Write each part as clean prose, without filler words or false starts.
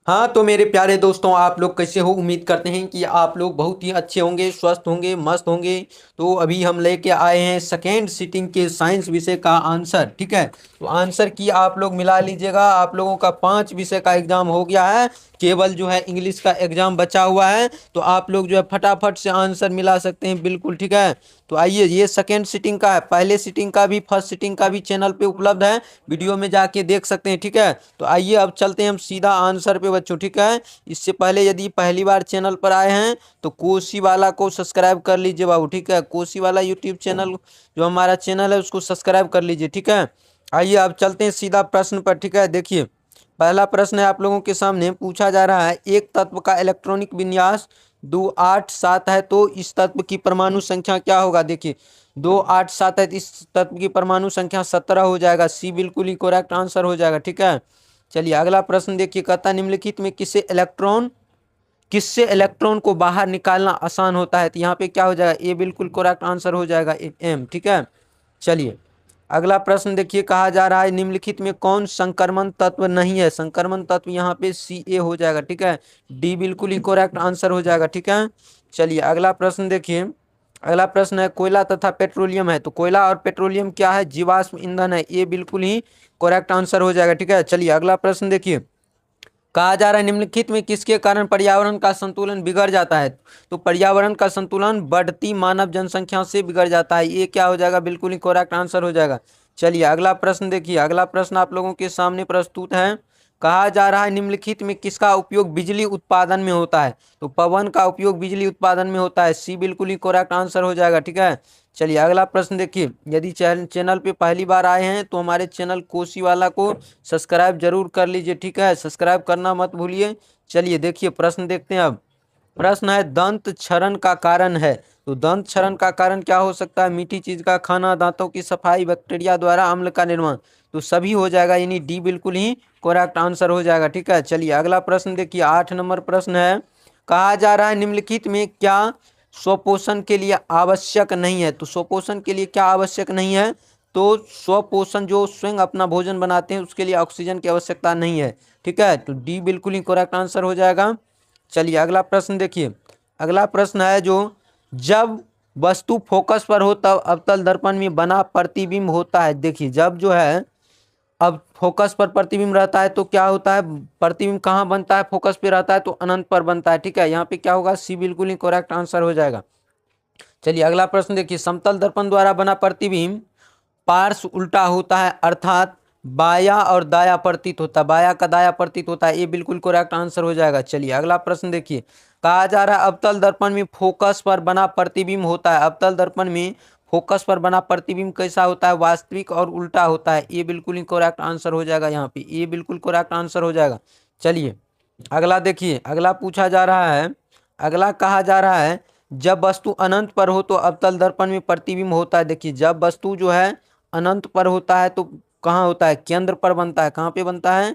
हाँ तो मेरे प्यारे दोस्तों, आप लोग कैसे हो? उम्मीद करते हैं कि आप लोग बहुत ही अच्छे होंगे, स्वस्थ होंगे, मस्त होंगे। तो अभी हम लेके आए हैं सेकेंड सिटिंग के साइंस विषय का आंसर। ठीक है, तो आंसर की आप लोग मिला लीजिएगा। आप लोगों का 5 विषय का एग्जाम हो गया है, केवल जो है इंग्लिश का एग्जाम बचा हुआ है। तो आप लोग जो है फटाफट से आंसर मिला सकते हैं, बिल्कुल। ठीक है, तो आइए, ये सेकेंड सिटिंग का है। पहले सिटिंग का भी, फर्स्ट सिटिंग का भी चैनल पे उपलब्ध है, वीडियो में जाके देख सकते हैं। ठीक है, तो आइए अब चलते हैं हम सीधा आंसर पे बच्चों। ठीक है, इससे पहले यदि पहली बार चैनल पर आए हैं तो कोसी वाला को सब्सक्राइब कर लीजिए बाबू। ठीक है, कोसी वाला यूट्यूब चैनल जो हमारा चैनल है उसको सब्सक्राइब कर लीजिए। ठीक है, आइए अब चलते हैं सीधा प्रश्न पर। ठीक है, देखिए पहला प्रश्न है आप लोगों के सामने, पूछा जा रहा है एक तत्व का इलेक्ट्रॉनिक विन्यास 287 है, तो इस तत्व की परमाणु संख्या क्या होगा? देखिए 287 है, इस तत्व की परमाणु संख्या 17 हो जाएगा। सी बिल्कुल ही करेक्ट आंसर हो जाएगा। ठीक है, चलिए अगला प्रश्न देखिए, कहता निम्नलिखित में किससे इलेक्ट्रॉन को बाहर निकालना आसान होता है? तो यहाँ पे क्या हो जाएगा? ए बिल्कुल करेक्ट आंसर हो जाएगा, एम। ठीक है, चलिए अगला प्रश्न देखिए, कहा जा रहा है निम्नलिखित में कौन संक्रमण तत्व नहीं है? संक्रमण तत्व यहाँ पे सी ए हो जाएगा। ठीक है, डी बिल्कुल ही करेक्ट आंसर हो जाएगा। ठीक है, चलिए अगला प्रश्न देखिए, अगला प्रश्न है कोयला तथा पेट्रोलियम है, तो कोयला और पेट्रोलियम क्या है? जीवाश्म ईंधन है। ये बिल्कुल ही करेक्ट आंसर हो जाएगा। ठीक है, चलिए अगला प्रश्न देखिए, कहा जा रहा है निम्नलिखित में किसके कारण पर्यावरण का संतुलन बिगड़ जाता है? तो पर्यावरण का संतुलन बढ़ती मानव जनसंख्या से बिगड़ जाता है। ये क्या हो जाएगा? बिल्कुल ही करेक्ट आंसर हो जाएगा। चलिए अगला प्रश्न देखिए, अगला प्रश्न आप लोगों के सामने प्रस्तुत है। कहा जा रहा है निम्नलिखित में किसका उपयोग बिजली उत्पादन में होता है? तो पवन का उपयोग बिजली उत्पादन में होता है। सी बिल्कुल ही करेक्ट आंसर हो जाएगा। ठीक है, चलिए अगला प्रश्न देखिए, यदि चैनल पे पहली बार आए हैं तो हमारे चैनल कोसी वाला को सब्सक्राइब जरूर कर लीजिए। ठीक है, सब्सक्राइब करना मत भूलिए। चलिए देखिए प्रश्न देखते हैं अब। प्रश्न है दंत क्षरण का कारण है, तो दंत क्षरण का कारण क्या हो सकता है? मीठी चीज का खाना, दांतों की सफाई, बैक्टीरिया द्वारा अम्ल का निर्माण। तो सभी हो जाएगा, यानी डी बिल्कुल ही करेक्ट आंसर हो जाएगा। ठीक है, चलिए अगला प्रश्न देखिए, 8 नंबर प्रश्न है। कहा जा रहा है निम्नलिखित में क्या स्वपोषण के लिए आवश्यक नहीं है? तो स्वपोषण के लिए क्या आवश्यक नहीं है? तो स्वपोषण जो स्वयं अपना भोजन बनाते हैं उसके लिए ऑक्सीजन की आवश्यकता नहीं है। ठीक है, तो डी बिल्कुल ही करेक्ट आंसर हो जाएगा। चलिए अगला प्रश्न देखिए, अगला प्रश्न है जो जब वस्तु फोकस पर हो तब अवतल दर्पण में बना प्रतिबिंब होता है। देखिए जब जो है अब फोकस पर प्रतिबिंब रहता है तो क्या होता है? प्रतिबिंब कहाँ बनता है? फोकस पे रहता है तो अनंत पर बनता है। ठीक है, यहाँ पे क्या होगा? सी बिल्कुल ही करेक्ट आंसर हो जाएगा। चलिए अगला प्रश्न देखिए, समतल दर्पण द्वारा बना प्रतिबिंब पार्श्व उल्टा होता है, अर्थात बाया और दाया प्रतीत होता है। बाया का दाया प्रतीत होता है। ये बिल्कुल करेक्ट आंसर हो जाएगा। चलिए अगला प्रश्न देखिए, कहा जा रहा है अवतल दर्पण में फोकस पर बना प्रतिबिंब होता है। अवतल दर्पण में फोकस पर बना प्रतिबिंब कैसा होता है? वास्तविक और उल्टा होता है। ये बिल्कुल ही करेक्ट आंसर हो जाएगा। यहाँ पे ये बिल्कुल करेक्ट आंसर हो जाएगा। चलिए अगला देखिए, अगला पूछा जा रहा है, अगला कहा जा रहा है जब वस्तु अनंत पर हो तो अवतल दर्पण में प्रतिबिंब होता है। देखिए जब वस्तु जो है अनंत पर होता है तो कहाँ होता है? केंद्र पर बनता है। कहाँ पे बनता है?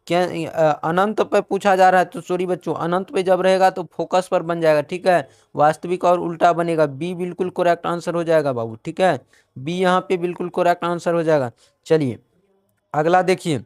अनंत पे पूछा जा रहा है, तो सॉरी बच्चों, अनंत पे जब रहेगा तो फोकस पर बन जाएगा। ठीक है, वास्तविक और उल्टा बनेगा। बी बिल्कुल करेक्ट आंसर हो जाएगा बाबू। ठीक है, बी यहाँ पे बिल्कुल करेक्ट आंसर हो जाएगा। चलिए अगला देखिए,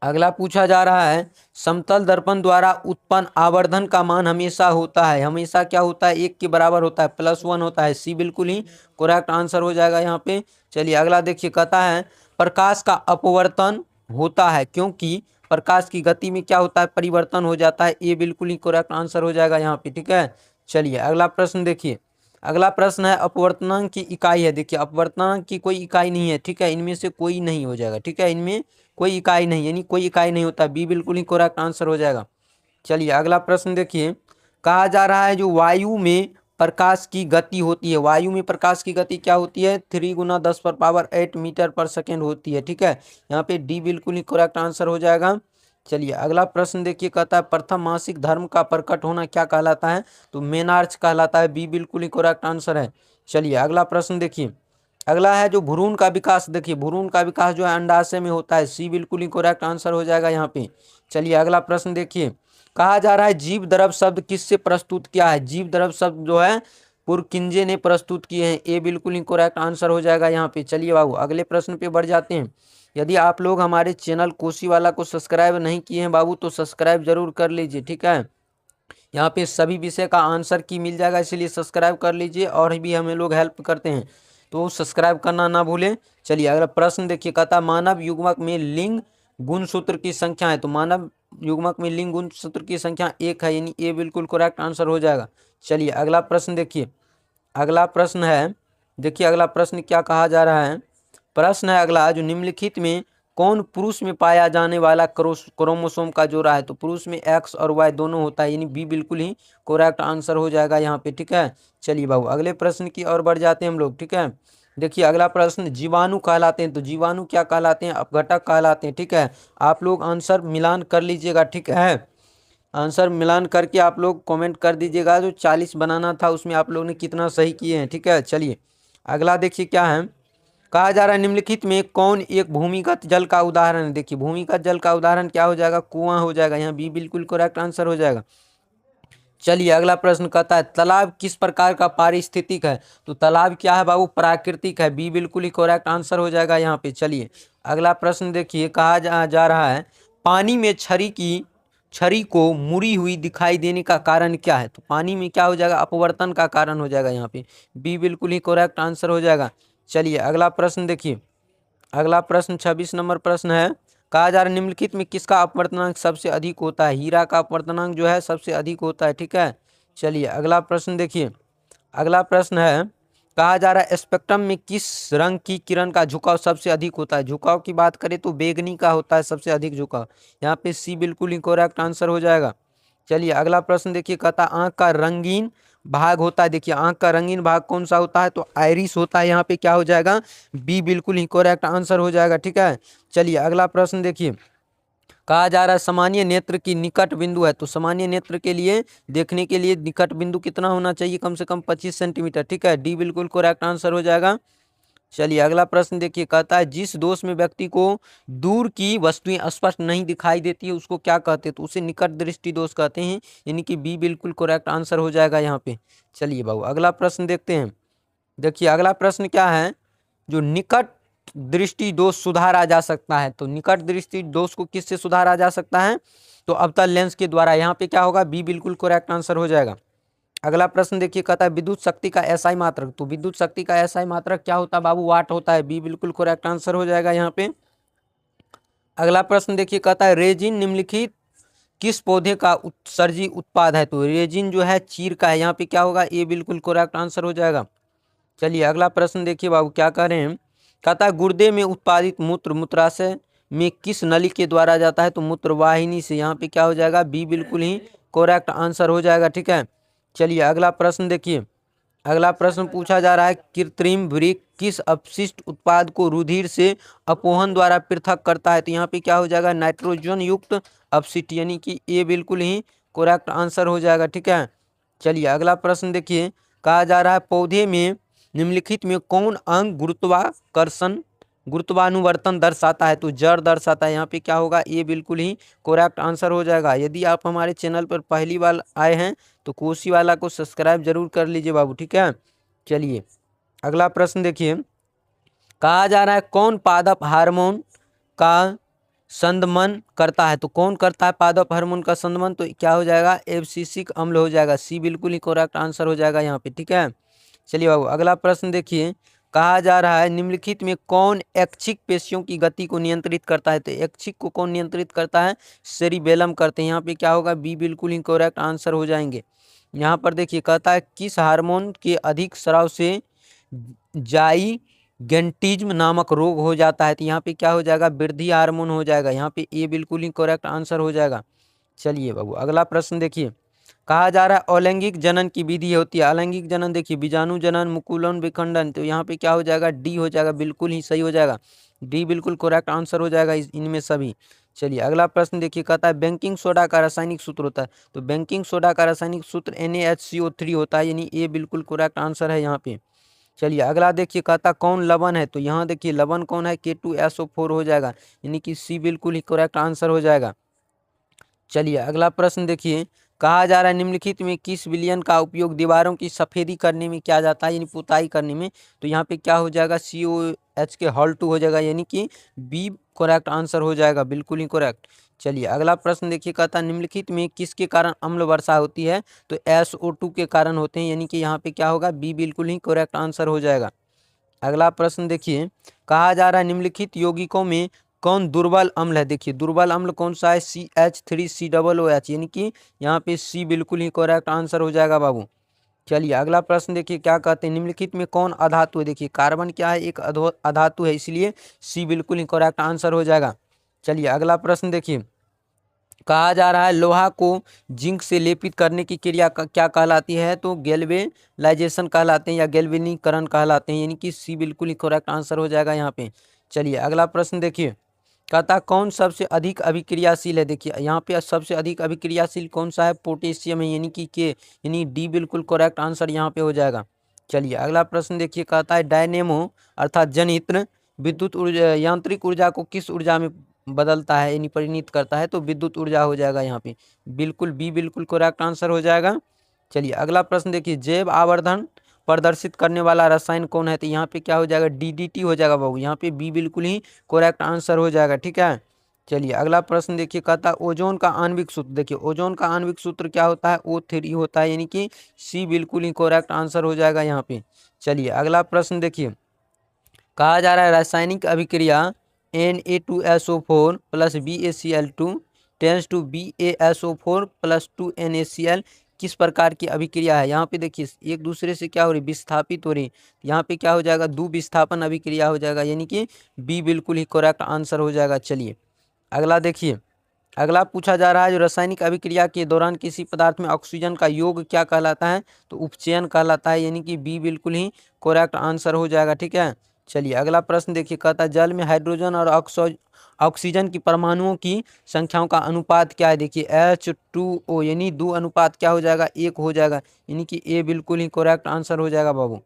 अगला पूछा जा रहा है समतल दर्पण द्वारा उत्पन्न आवर्धन का मान हमेशा होता है, हमेशा क्या होता है? 1 के बराबर होता है, +1 होता है। सी बिल्कुल ही करेक्ट आंसर हो जाएगा यहाँ पे। चलिए अगला देखिए, कहता है प्रकाश का अपवर्तन होता है क्योंकि प्रकाश की गति में क्या होता है? परिवर्तन हो जाता है। ये बिल्कुल ही करेक्ट आंसर हो जाएगा यहाँ पे। ठीक है, चलिए अगला प्रश्न देखिए, अगला प्रश्न है अपवर्तनांक की इकाई है। देखिए अपवर्तनांक की कोई इकाई नहीं है। ठीक है, इनमें से कोई नहीं हो जाएगा। ठीक है, इनमें कोई इकाई नहीं, यानी कोई इकाई नहीं होता। बी बिल्कुल ही करेक्ट आंसर हो जाएगा। चलिए अगला प्रश्न देखिए, कहा जा रहा है जो वायु में प्रकाश की गति होती है, वायु में प्रकाश की गति क्या होती है? 3 × 10⁸ मीटर पर सेकेंड होती है। ठीक है, यहाँ पे डी बिल्कुल ही करेक्ट आंसर हो जाएगा। चलिए अगला प्रश्न देखिए, कहता है प्रथम मासिक धर्म का प्रकट होना क्या कहलाता है? तो मेनार्च कहलाता है। बी बिल्कुल ही करेक्ट आंसर है। चलिए अगला प्रश्न देखिए, अगला है जो भ्रूण का विकास। देखिए भ्रूण का विकास जो है अंडाशय में होता है। सी बिल्कुल ही करेक्ट आंसर हो जाएगा यहाँ पे। चलिए अगला प्रश्न देखिए, कहा जा रहा है जीव द्रव शब्द किससे प्रस्तुत किया है? जीव द्रव शब्द जो है पुरकिंजे ने प्रस्तुत किए हैं। ए बिल्कुल ही करेक्ट आंसर हो जाएगा यहाँ पे। चलिए बाबू अगले प्रश्न पे बढ़ जाते हैं। यदि आप लोग हमारे चैनल कोसी वाला को सब्सक्राइब नहीं किए हैं बाबू तो सब्सक्राइब जरूर कर लीजिए, ठीक है। यहाँ पे सभी विषय का आंसर की मिल जाएगा, इसलिए सब्सक्राइब कर लीजिए और भी हमें लोग हेल्प करते हैं तो सब्सक्राइब करना ना भूलें। चलिए अगला प्रश्न देखिए, कहता मानव युग्मक में लिंग गुणसूत्र की संख्या है, तो मानव युग्मक में लिंग गुणसूत्र की संख्या 1 है, यानी ए बिल्कुल करेक्ट आंसर हो जाएगा। चलिए अगला प्रश्न देखिए, अगला प्रश्न है, देखिए अगला प्रश्न क्या कहा जा रहा है। प्रश्न है अगला, जो निम्नलिखित में कौन पुरुष में पाया जाने वाला क्रोमोसोम का जोड़ा है, तो पुरुष में एक्स और वाई दोनों होता है, यानी बी बिल्कुल ही करेक्ट आंसर हो जाएगा यहाँ पे, ठीक है। चलिए बाबू अगले प्रश्न की ओर बढ़ जाते हैं हम लोग, ठीक है। देखिए अगला प्रश्न, जीवाणु कहलाते हैं, तो जीवाणु क्या कहलाते हैं, अपघटक कहलाते हैं, ठीक है। आप लोग आंसर मिलान कर लीजिएगा, ठीक है। आंसर मिलान करके आप लोग कमेंट कर दीजिएगा, जो 40 बनाना था उसमें आप लोग ने कितना सही किए हैं, ठीक है। चलिए अगला देखिए क्या है, कहा जा रहा है निम्नलिखित में कौन एक भूमिगत जल का उदाहरण है। देखिए भूमिगत जल का उदाहरण क्या हो जाएगा, कुआं हो जाएगा, यहाँ बी बिल्कुल करेक्ट आंसर हो जाएगा। चलिए अगला प्रश्न कहता है तालाब किस प्रकार का पारिस्थितिक है, तो तालाब क्या है बाबू, प्राकृतिक है, बी बिल्कुल ही करेक्ट आंसर हो जाएगा यहाँ पे। चलिए अगला प्रश्न देखिए, कहा जा रहा है पानी में छड़ी को मुड़ी हुई दिखाई देने का कारण क्या है, तो पानी में क्या हो जाएगा, अपवर्तन का कारण हो जाएगा यहाँ पे, बी बिल्कुल ही करेक्ट आंसर हो जाएगा। चलिए अगला प्रश्न देखिए, अगला प्रश्न 26 नंबर प्रश्न है, कहा जा रहा है निम्नलिखित में किसका अपवर्तनांक सबसे अधिक होता है, हीरा का अपवर्तनांक जो है सबसे अधिक होता है, ठीक है। चलिए अगला प्रश्न देखिए, अगला प्रश्न है, कहा जा रहा है स्पेक्ट्रम में किस रंग की किरण का झुकाव सबसे अधिक होता है, झुकाव की बात करें तो बैगनी का होता है सबसे अधिक झुकाव, यहाँ पे सी बिल्कुल ही करेक्ट आंसर हो जाएगा। चलिए अगला प्रश्न देखिए, कहता आंख का रंगीन भाग होता है, देखिए आंख का रंगीन भाग कौन सा होता है, तो आइरिस होता है, यहाँ पे क्या हो जाएगा, बी बिल्कुल ही करेक्ट आंसर हो जाएगा, ठीक है। चलिए अगला प्रश्न देखिए, कहा जा रहा है सामान्य नेत्र की निकट बिंदु है, तो सामान्य नेत्र के लिए देखने के लिए निकट बिंदु कितना होना चाहिए, कम से कम 25 सेंटीमीटर, ठीक है, डी बिल्कुल करेक्ट आंसर हो जाएगा। चलिए अगला प्रश्न देखिए, कहता है जिस दोष में व्यक्ति को दूर की वस्तुएं स्पष्ट नहीं दिखाई देती है उसको क्या कहते हैं, तो उसे निकट दृष्टि दोष कहते हैं, यानी कि बी बिल्कुल करेक्ट आंसर हो जाएगा यहाँ पे। चलिए बाबू अगला प्रश्न देखते हैं, देखिए अगला प्रश्न क्या है, जो निकट दृष्टि दोष सुधारा जा सकता है, तो निकट दृष्टि दोष को किससे सुधारा जा सकता है, तो अवतल लेंस के द्वारा, यहाँ पे क्या होगा, बी बिल्कुल करेक्ट आंसर हो जाएगा। अगला प्रश्न देखिए, कहता है विद्युत शक्ति का एसआई मात्रक, तो विद्युत शक्ति का एसआई मात्रक क्या होता है बाबू, वाट होता है, बी बिल्कुल करेक्ट आंसर हो जाएगा यहाँ पे। अगला प्रश्न देखिए, कहता है रेजिन निम्नलिखित किस पौधे का उत्सर्जी उत्पाद है, तो रेजिन जो है चीड़ का है, यहाँ पे क्या होगा, ए बिल्कुल करेक्ट आंसर हो जाएगा। चलिए अगला प्रश्न देखिए बाबू क्या कह रहे हैं, कहता है गुर्दे में उत्पादित मूत्र मूत्राशय में किस नली के द्वारा जाता है, तो मूत्रवाहिनी से, यहाँ पे क्या हो जाएगा, बी बिल्कुल ही करेक्ट आंसर हो जाएगा, ठीक है। चलिए अगला प्रश्न देखिए, अगला प्रश्न पूछा जा रहा है कृत्रिम वृक्क किस अपशिष्ट उत्पाद को रुधिर से अपोहन द्वारा पृथक करता है, तो यहाँ पे क्या हो जाएगा, नाइट्रोजन युक्त अपशिष्ट, यानी कि ए बिल्कुल ही करेक्ट आंसर हो जाएगा, ठीक है। चलिए अगला प्रश्न देखिए, कहा जा रहा है पौधे में निम्नलिखित में कौन अंग गुरुत्वानुवर्तन दर्शाता है, तो जड़ दर्शाता है, यहाँ पे क्या होगा, ये बिल्कुल ही करेक्ट आंसर हो जाएगा। यदि आप हमारे चैनल पर पहली बार आए हैं तो कोसी वाला को सब्सक्राइब जरूर कर लीजिए बाबू, ठीक है। चलिए अगला प्रश्न देखिए, कहा जा रहा है कौन पादप हार्मोन का संदमन करता है, तो कौन करता है पादप हार्मोन का संदमन, तो क्या हो जाएगा, एब्सिसिक अम्ल हो जाएगा, सी बिल्कुल ही करेक्ट आंसर हो जाएगा यहाँ पे, ठीक है। चलिए बाबू अगला प्रश्न देखिए, कहा जा रहा है निम्नलिखित में कौन ऐच्छिक पेशियों की गति को नियंत्रित करता है, तो ऐच्छिक को कौन नियंत्रित करता है, सेरिबेलम करते हैं, यहाँ पे क्या होगा, बी बिल्कुल ही करेक्ट आंसर हो जाएंगे। यहाँ पर देखिए कहता है किस हार्मोन के अधिक स्राव से जाइगेंटिज्म नामक रोग हो जाता है, तो यहाँ पे क्या हो जाएगा, वृद्धि हार्मोन हो जाएगा, यहाँ पे ए बिल्कुल ही करेक्ट आंसर हो जाएगा। चलिए बाबू अगला प्रश्न देखिए, कहा जा रहा है अलैंगिक जनन की विधि होती है, अलैंगिक जनन देखिए बीजाणु जनन मुकुलन विखंडन, तो यहाँ पे क्या हो जाएगा, डी हो जाएगा, बिल्कुल ही सही हो जाएगा, डी बिल्कुल करेक्ट आंसर हो जाएगा इनमें सभी। चलिए अगला प्रश्न देखिए, कहता है बेकिंग सोडा का रासायनिक सूत्र होता है, तो बेकिंग सोडा का रासायनिक सूत्र NaHCO3 होता है, यानी ए बिल्कुल करेक्ट आंसर है यहाँ पे। चलिए अगला देखिए, कहता कौन लवण है, तो यहाँ देखिए लवण कौन है, K2SO4 हो जाएगा, यानी कि सी बिल्कुल ही करेक्ट आंसर हो जाएगा। चलिए अगला प्रश्न देखिए, कहा जा रहा है निम्नलिखित में किस विलयन का उपयोग दीवारों की सफेदी करने में किया जाता है, यानी पुताई करने में, तो यहाँ पे क्या हो जाएगा, COH के हॉल 2 हो जाएगा, यानी कि बी करेक्ट आंसर हो जाएगा, बिल्कुल ही करेक्ट। चलिए अगला प्रश्न देखिए, कहता है निम्नलिखित में किसके कारण अम्ल वर्षा होती है? तो SO2 के कारण होते हैं, यानी कि यहाँ पे क्या होगा? बी बिल्कुल ही करेक्ट आंसर हो जाएगा। अगला प्रश्न देखिए, कहा जा रहा है निम्नलिखित यौगिकों में कौन दुर्बल अम्ल है? देखिए दुर्बल अम्ल कौन सा है? CH3COOH, यानी कि यहाँ पे सी बिल्कुल ही करेक्ट आंसर हो जाएगा बाबू। चलिए अगला प्रश्न देखिए, क्या कहते हैं निम्नलिखित में कौन अधातु है? देखिए कार्बन क्या है? एक अधातु है, इसलिए सी बिल्कुल ही करेक्ट आंसर हो जाएगा। चलिए अगला प्रश्न देखिए, कहा जा रहा है लोहा को जिंक से लेपित करने की क्रिया क्या कहलाती है? तो गैल्वेलाइजेशन कहलाते हैं या गैल्वेनीकरण कहलाते हैं, यानी कि सी बिल्कुल ही करेक्ट आंसर हो जाएगा यहाँ पे। चलिए अगला प्रश्न देखिए, कहता कौन सबसे अधिक अभिक्रियाशील है? देखिए यहाँ पे सबसे अधिक अभिक्रियाशील कौन सा है? पोटेशियम है, यानी कि के, यानी डी बिल्कुल करेक्ट आंसर यहाँ पे हो जाएगा। चलिए अगला प्रश्न देखिए, कहता है डायनेमो अर्थात जनित्र विद्युत ऊर्जा यांत्रिक ऊर्जा को किस ऊर्जा में बदलता है, यानी परिणित करता है? तो विद्युत ऊर्जा हो जाएगा यहाँ पे, बिल्कुल बी बिल्कुल करेक्ट आंसर हो जाएगा। चलिए अगला प्रश्न देखिए, जैव आवर्धन प्रदर्शित करने वाला रसायन कौन है? तो यहाँ पे क्या हो जाएगा? DDT हो जाएगा बाबू, यहाँ पे बी बिल्कुल ही करेक्ट आंसर हो जाएगा, ठीक है। चलिए अगला प्रश्न देखिए, कहता है ओजोन का आणविक सूत्र। देखिए ओजोन का आणविक सूत्र क्या होता है? O3 होता है, यानी कि सी बिल्कुल ही करेक्ट आंसर हो जाएगा यहाँ पे। चलिए अगला प्रश्न देखिए, कहा जा रहा है रासायनिक अभिक्रिया Na2SO4 plus BaCl2 tense to BaSO4 plus 2NaCl किस प्रकार की अभिक्रिया है? यहाँ पे देखिए एक दूसरे से क्या हो रही? विस्थापित हो रही। यहाँ पे क्या हो जाएगा? दो विस्थापन अभिक्रिया हो जाएगा, यानी कि बी बिल्कुल ही करेक्ट आंसर हो जाएगा। चलिए अगला देखिए, अगला पूछा जा रहा है जो रासायनिक अभिक्रिया के दौरान किसी पदार्थ में ऑक्सीजन का योग क्या कहलाता है? तो उपचयन कहलाता है, यानी कि बी बिल्कुल ही करेक्ट आंसर हो जाएगा, ठीक है। चलिए अगला प्रश्न देखिए, कहता है जल में हाइड्रोजन और ऑक्सीजन की परमाणुओं की संख्याओं का अनुपात क्या है? देखिए H2O, यानी 2 अनुपात क्या हो जाएगा? 1 हो जाएगा, यानी कि ए बिल्कुल ही करेक्ट आंसर हो जाएगा बाबू।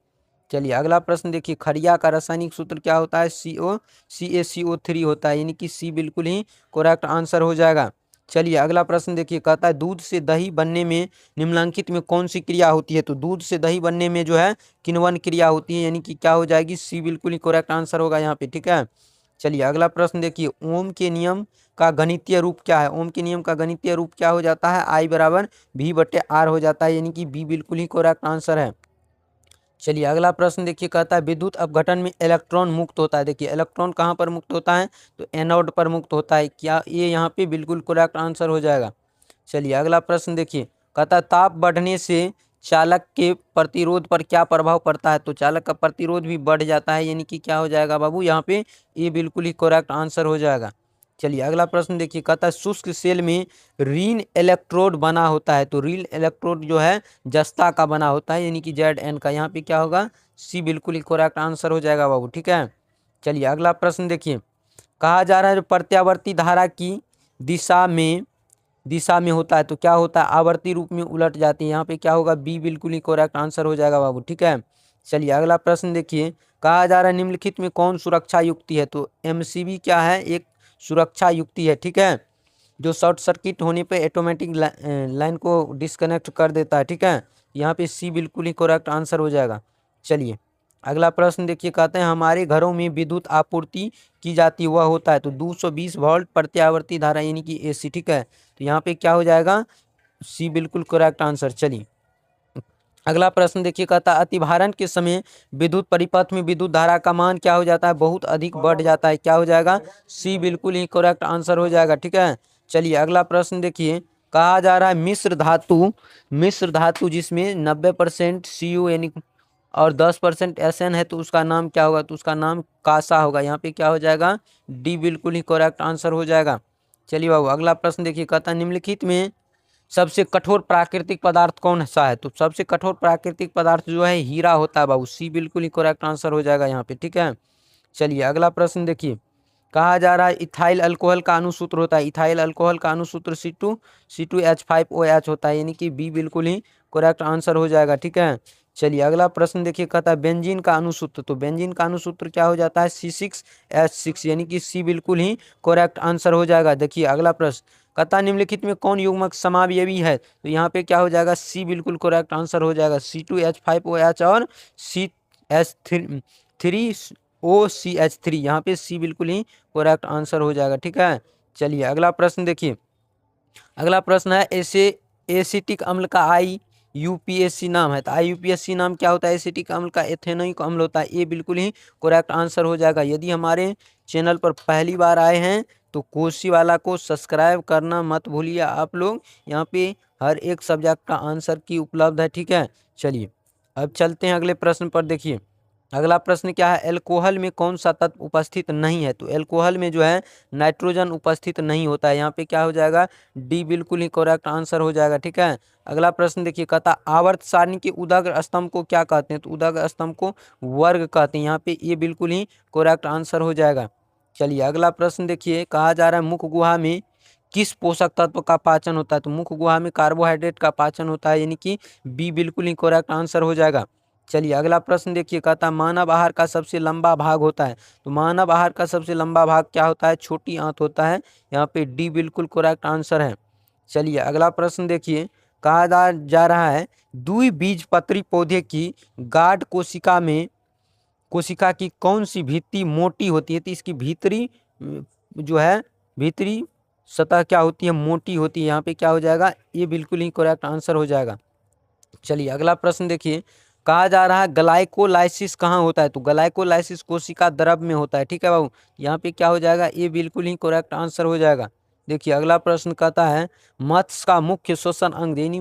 चलिए अगला प्रश्न देखिए, खड़िया का रासायनिक सूत्र क्या होता है? CaCO3 होता है, यानी कि सी बिल्कुल ही करेक्ट आंसर हो जाएगा। चलिए अगला प्रश्न देखिए, कहता है दूध से दही बनने में निम्नलिखित में कौन सी क्रिया होती है? तो दूध से दही बनने में जो है किण्वन क्रिया होती है, यानी कि क्या हो जाएगी? सी बिल्कुल ही करेक्ट आंसर होगा यहाँ पे, ठीक है। चलिए अगला प्रश्न देखिए, ओम के नियम का गणितीय रूप क्या है? ओम के नियम का गणितीय रूप क्या हो जाता है? I बराबर V/R हो जाता है, यानी कि बी बिल्कुल ही करेक्ट आंसर है। चलिए अगला प्रश्न देखिए, कहता है विद्युत अपघटन में इलेक्ट्रॉन मुक्त होता है। देखिए इलेक्ट्रॉन कहाँ पर मुक्त होता है? तो एनोड पर मुक्त होता है, क्या ये यहाँ पे बिल्कुल करेक्ट आंसर हो जाएगा। चलिए अगला प्रश्न देखिए, कहता है ताप बढ़ने से चालक के प्रतिरोध पर क्या प्रभाव पड़ता है? तो चालक का प्रतिरोध भी बढ़ जाता है, यानी कि क्या हो जाएगा बाबू? यहाँ पे ये बिल्कुल ही करेक्ट आंसर हो जाएगा। चलिए अगला प्रश्न देखिए, कहता है शुष्क सेल में रीन इलेक्ट्रोड बना होता है। तो रीन इलेक्ट्रोड जो है जस्ता का बना होता है, यानी कि ZN का। यहाँ पे क्या होगा? सी बिल्कुल ही करेक्ट आंसर हो जाएगा बाबू, ठीक है। चलिए अगला प्रश्न देखिए, कहा जा रहा है जो प्रत्यावर्ती धारा की दिशा में होता है तो क्या होता है? आवर्ती रूप में उलट जाती है, यहाँ पे क्या होगा? बी बिल्कुल ही करेक्ट आंसर हो जाएगा बाबू, ठीक है। चलिए अगला प्रश्न देखिए, कहा जा रहा है निम्नलिखित में कौन सुरक्षा युक्ति है? तो MCB क्या है? एक सुरक्षा युक्ति है, ठीक है, जो शॉर्ट सर्किट होने पे ऑटोमेटिक लाइन को डिस्कनेक्ट कर देता है, ठीक है। यहाँ पे सी बिल्कुल ही करेक्ट आंसर हो जाएगा। चलिए अगला प्रश्न देखिए, कहते हैं हमारे घरों में विद्युत आपूर्ति की जाती हुआ होता है तो 220 वोल्ट प्रत्यावर्ती धारा, यानी कि AC, ठीक है। तो यहाँ पे क्या हो जाएगा? सी बिल्कुल करेक्ट आंसर। चलिए अगला प्रश्न देखिए, कहता है अतिभारण के समय विद्युत परिपथ में विद्युत धारा का मान क्या हो जाता है? बहुत अधिक बढ़ जाता है, क्या हो जाएगा? सी बिल्कुल ही करेक्ट आंसर हो जाएगा, ठीक है। चलिए अगला प्रश्न देखिए, कहा जा रहा है मिश्र धातु जिसमें 90% Cu यानी और 10% SN है तो उसका नाम क्या होगा? तो उसका नाम कासा होगा, यहाँ पे क्या हो जाएगा? डी बिल्कुल ही करेक्ट आंसर हो जाएगा। चलिए बाबू अगला प्रश्न देखिए, कहता है निम्नलिखित में सबसे कठोर प्राकृतिक पदार्थ कौन सा है? तो सबसे कठोर प्राकृतिक पदार्थ जो है हीरा होता है बाबू, सी बिल्कुल ही करेक्ट आंसर हो जाएगा यहाँ पे, ठीक है। चलिए अगला प्रश्न देखिए, कहा जा रहा है इथाइल अल्कोहल का अणुसूत्र होता है। इथाइल अल्कोहल का अणुसूत्र C2H5OH होता है, यानी कि बी बिल्कुल ही करेक्ट आंसर हो जाएगा, ठीक है। चलिए अगला प्रश्न देखिए, कहता है बेंजीन का अणुसूत्र। तो बेंजीन का अणुसूत्र क्या हो जाता है? C6H6, यानी कि सी बिल्कुल ही करेक्ट आंसर हो जाएगा। देखिए अगला प्रश्न, कहता है निम्नलिखित में कौन युग्मक समावयवी है? तो यहाँ पे क्या हो जाएगा? सी बिल्कुल करेक्ट आंसर हो जाएगा। C2H5OH और CH3 OCH3, यहाँ पे सी बिल्कुल ही करेक्ट आंसर हो जाएगा। ठीक है, चलिए अगला प्रश्न देखिए। अगला प्रश्न है एसिटिक अम्ल का IUPAC नाम है। तो IUPAC नाम क्या होता है? एसिटिक अम्ल का एथेनोइक अम्ल होता है। ये बिल्कुल ही करेक्ट आंसर हो जाएगा। यदि हमारे चैनल पर पहली बार आए हैं तो कोसी वाला को सब्सक्राइब करना मत भूलिए आप लोग। यहाँ पे हर एक सब्जेक्ट का आंसर की उपलब्ध है। ठीक है, चलिए अब चलते हैं अगले प्रश्न पर। देखिए अगला प्रश्न क्या है, एल्कोहल में कौन सा तत्व उपस्थित नहीं है? तो एल्कोहल में जो है नाइट्रोजन उपस्थित नहीं होता है। यहाँ पे क्या हो जाएगा? डी बिल्कुल ही करेक्ट आंसर हो जाएगा। ठीक है, अगला प्रश्न देखिए, कहता आवर्त सारणी के उदग्र स्तंभ को क्या कहते हैं? तो उदग्र स्तंभ को वर्ग कहते हैं। यहाँ पे ये बिल्कुल ही करेक्ट आंसर हो जाएगा। चलिए अगला प्रश्न देखिए, कहा जा रहा है मुख गुहा में किस पोषक तत्व का पाचन होता है? तो मुख गुहा में कार्बोहाइड्रेट का पाचन होता है, यानी कि बी बिल्कुल ही करेक्ट आंसर हो जाएगा। चलिए अगला प्रश्न देखिए, कहता मानव आहार का सबसे लंबा भाग होता है। तो मानव आहार का सबसे लंबा भाग क्या होता है? छोटी आंत होता है। यहाँ पे डी बिल्कुल करेक्ट आंसर है। चलिए अगला प्रश्न देखिए, कहा जा रहा है द्विबीजपत्री पौधे की गाढ़ कोशिका की कौन सी भित्ति मोटी होती है? तो इसकी भीतरी जो है भीतरी सतह क्या होती है? मोटी होती है। यहाँ पे क्या हो जाएगा? ये बिल्कुल ही करेक्ट आंसर हो जाएगा। चलिए अगला प्रश्न देखिए, कहा जा रहा है ग्लाइकोलाइसिस कहाँ होता है? तो ग्लाइकोलाइसिस कोशिका द्रव में होता है। ठीक है बाबू, यहाँ पे क्या हो जाएगा? ये बिल्कुल ही करेक्ट आंसर हो जाएगा। देखिए अगला प्रश्न कहता है मत्स्य का मुख्य श्वसन अंग, यानी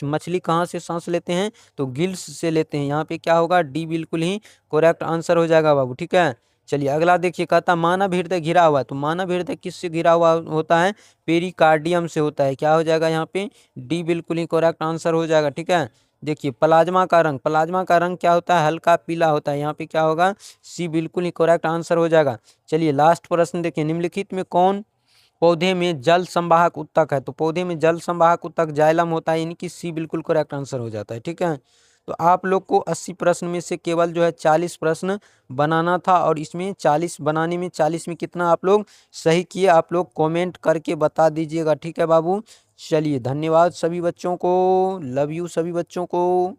मछली कहाँ से सांस लेते हैं? तो गिल्स से लेते हैं। यहाँ पे क्या होगा? डी बिल्कुल ही करेक्ट आंसर हो जाएगा बाबू। ठीक है, चलिए अगला देखिए, कहता मानव हृदय घिरा हुआ है। तो मानव हृदय किससे घिरा हुआ होता है? पेरिकार्डियम से होता है। क्या हो जाएगा? यहाँ पे डी बिल्कुल ही करेक्ट आंसर हो जाएगा। ठीक है, देखिए प्लाज्मा का रंग क्या होता है? हल्का पीला होता है। यहाँ पे क्या होगा? सी बिल्कुल ही करेक्ट आंसर हो जाएगा। चलिए लास्ट प्रश्न देखिए, निम्नलिखित में कौन पौधे में जल संवाहक उत्तक है? तो पौधे में जल संवाहक उत्तक जाइलम होता है, यानी कि सी बिल्कुल करेक्ट आंसर हो जाता है। ठीक है, तो आप लोग को 80 प्रश्न में से केवल जो है 40 प्रश्न बनाना था, और इसमें 40 बनाने में 40 में कितना आप लोग सही किए? आप लोग कमेंट करके बता दीजिएगा। ठीक है बाबू, चलिए धन्यवाद सभी बच्चों को, लव यू सभी बच्चों को।